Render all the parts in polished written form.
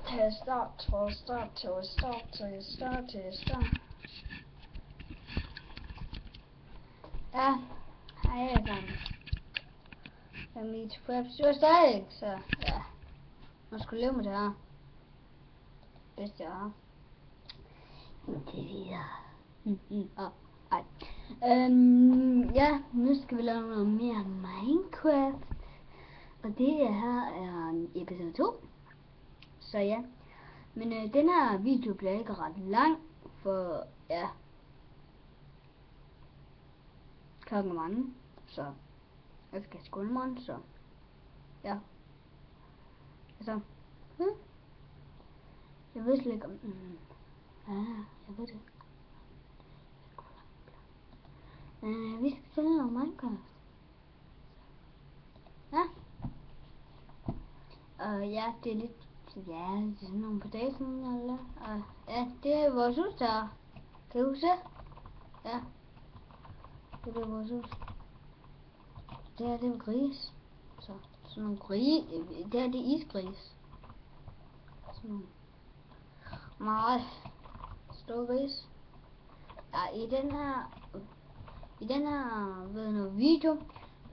Start. Ja, hej alle sammen. Mit preps var stadig, så ja. Man skulle leve med det her. Bedst jeg har. Indtil videre. Ej. Ja, nu skal vi lave noget mere Minecraft. Og det her er episode 2. Så ja. Men den her video bliver ikke ret lang, for ja. Klokken er mange, så jeg skal skole morgen, så ja. Altså, jeg ved slet ikke om jeg ved det. Vi skal spille noget Minecraft. Ja. Og ja, det er lidt, det er sådan nogle par dage siden, eller ja, det er vores hus der. Kan du se? Ja. Det er vores hus. Det er det gris. Så sådan nogle gris. Det er det isgris. Sådan nogle meget store gris. Ja, i den her ved noget video,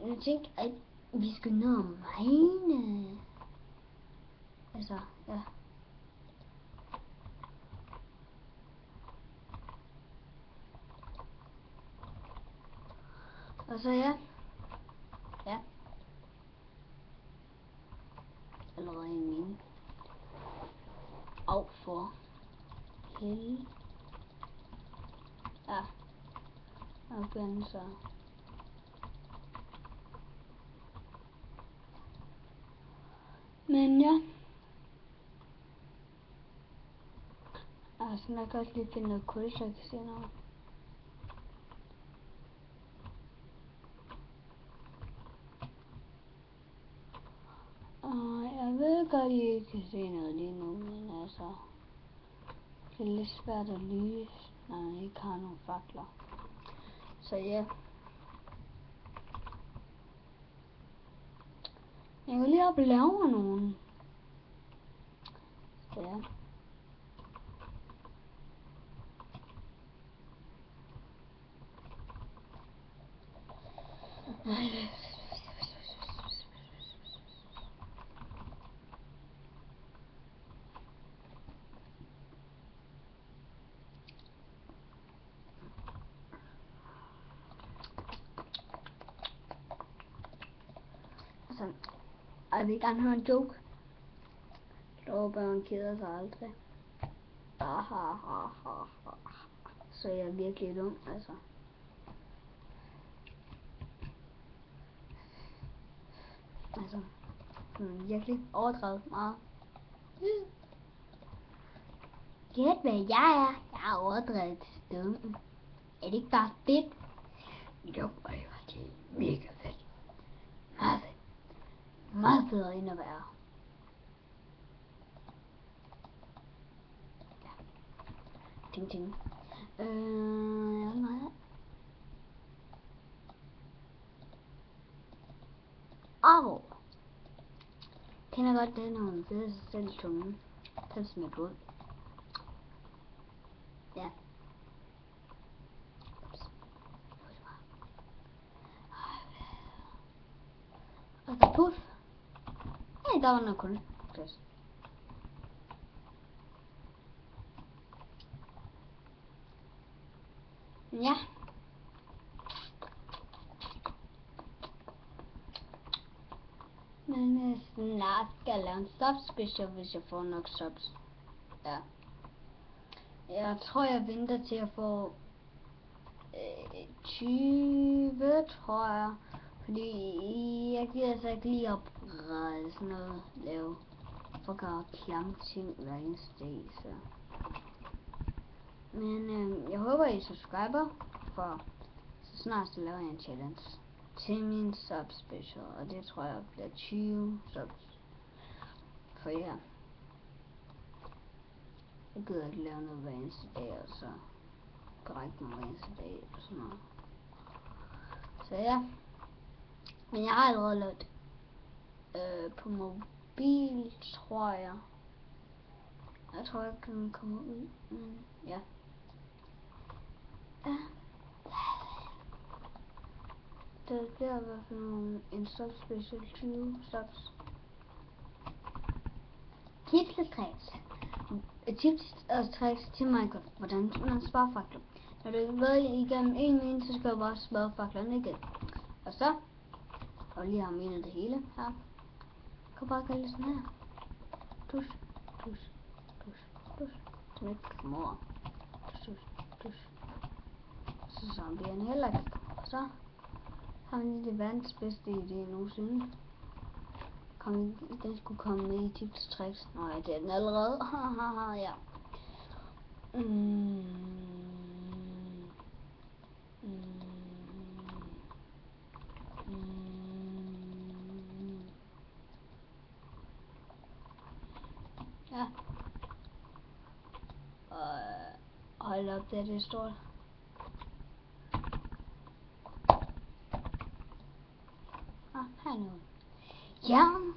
jeg tænkte at vi skulle nå at mine. Altså, ja. Og så ja. Ja. Allerede en mine. Af for helvede. Ja. Og den så. Men ja. Altså, jeg kan også lige finde noget kul, så jeg kan se noget. Jeg ved godt, I ikke kan se noget lige nu, men altså, det er lidt svært at lyse, når man ikke har nogen fakler. Så ja. Jeg kan lige op og lave nogen. Så ja. Altså, jeg vil gerne høre en joke. Jeg håber, man keder sig aldrig. Så jeg er virkelig dum, altså. Altså, virkelig overdrevet meget. Gæt hvad jeg er. Jeg er overdrevet dum. Er det ikke bare fedt? Jo, det er mega fedt. Meget fedt. Meget bedre end at være. Ja. Ting. Au! Kender godt det, når man beder sig selv i tungen. Den smidt ud. Ja. Og så puff. Hey, der var noget kul. Plads. Ja. Men jeg snart skal lave en subspecial, hvis jeg får nok subs. Ja. Jeg tror, jeg venter til at få 20, tror jeg. Fordi jeg gider altså ikke lige oprette sådan noget, lave for at gøre klamme ting hver eneste dag, så. Men jeg håber I subscriber, for så snart så laver jeg en challenge til min subspecial, og det tror jeg bliver 20 subs. For ja, jeg gider ikke lave noget hver eneste dag, og så korrekt mig hver eneste dag, og sådan noget. Så ja, men jeg har allerede lavet på mobil, tror jeg. Jeg tror ikke, den kommer ud, men ja. Ja. Det bliver i hvert fald en stop special 20 stops. Tips og tricks. Tips og tricks til Minecraft. Hvordan man sparer fakler. Når du har været igennem en minut, så skal du bare spare faklerne igen. Og så, og lige har minet det hele her. Kan bare gøre det sådan her. Tush, tush, tush, tush. Så ikke kommer over. Tush, tush. Så zombierne heller ikke kommer. Så har vi det verdens bedste idé nogensinde. Den skulle komme med i tips og tricks. Nå ja, det er den allerede. Hahaha, ja. Ja. Hold op, det er stort. Her nu. Jern.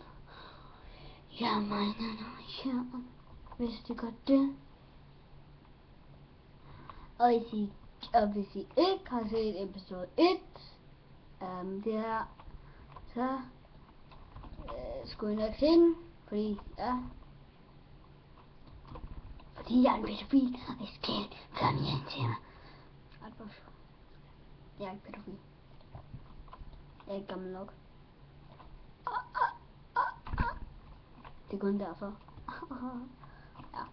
Jeg mener jern. Hvis det gør det. Og hvis I ikke har set episode 1, det her, så skulle I nok se den, fordi jeg er en pædofil, og jeg skal gøre den hjem til mig. Jeg er ikke pædofil. Jeg er ikke gammel nok. Det er kun derfor. Ja.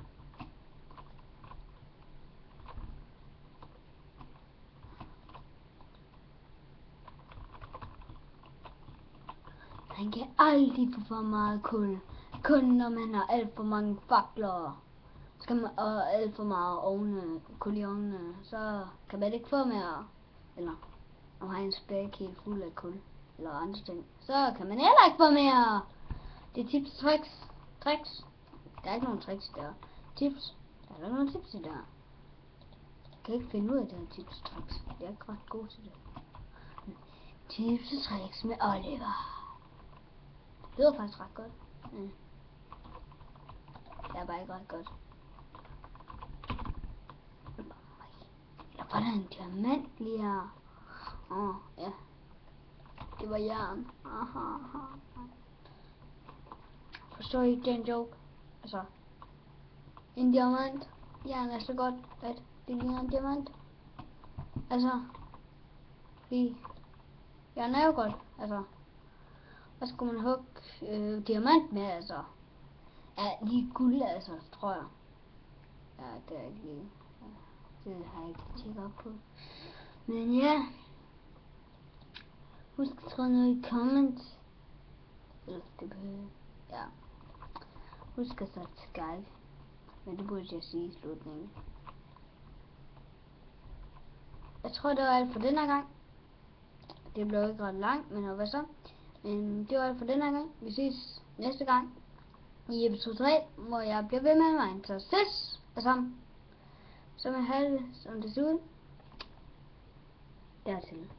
Man kan aldrig få for meget kul. Kun når man har alt for mange fakler. Skal man og alt for meget kul i ovnene, så kan man ikke få mere. Eller når man har en spæk helt fuld af kul eller andre ting, så kan man heller ikke få mere. Det er tips, tricks. Der er ikke nogen tricks der. Tips. Der er ikke nogen tips i der. Jeg kan ikke finde ud af det her tips og tricks. Jeg er ikke ret god til det. Tips og tricks med Oliver. Det lyder faktisk ret godt. Det er bare ikke ret godt. Jeg brænder en diamant lige her. Ja. Det var jern. Forstår I den joke? Altså, en diamant. Jern er så godt, at det ligner en diamant. Altså, fordi jern er jo godt. Altså, hvad skulle man hugge diamant med, altså? Ja, lige guld, altså, tror jeg. Ja, det er ikke lige. Ja, det har jeg ikke tjekket op på. Men ja. Husk at skrive noget i comments. Eller det behøver. Ja. Husk at subscribe. Men det burde jeg sige i slutningen. Jeg tror det var alt for denne gang. Det blev ikke ret langt, men hvad så? Men det var alt for denne gang. Vi ses næste gang i episode 3, hvor jeg bliver ved med mig. Så ses sammen. Så vil jeg have det, som det ser ud. Dertil.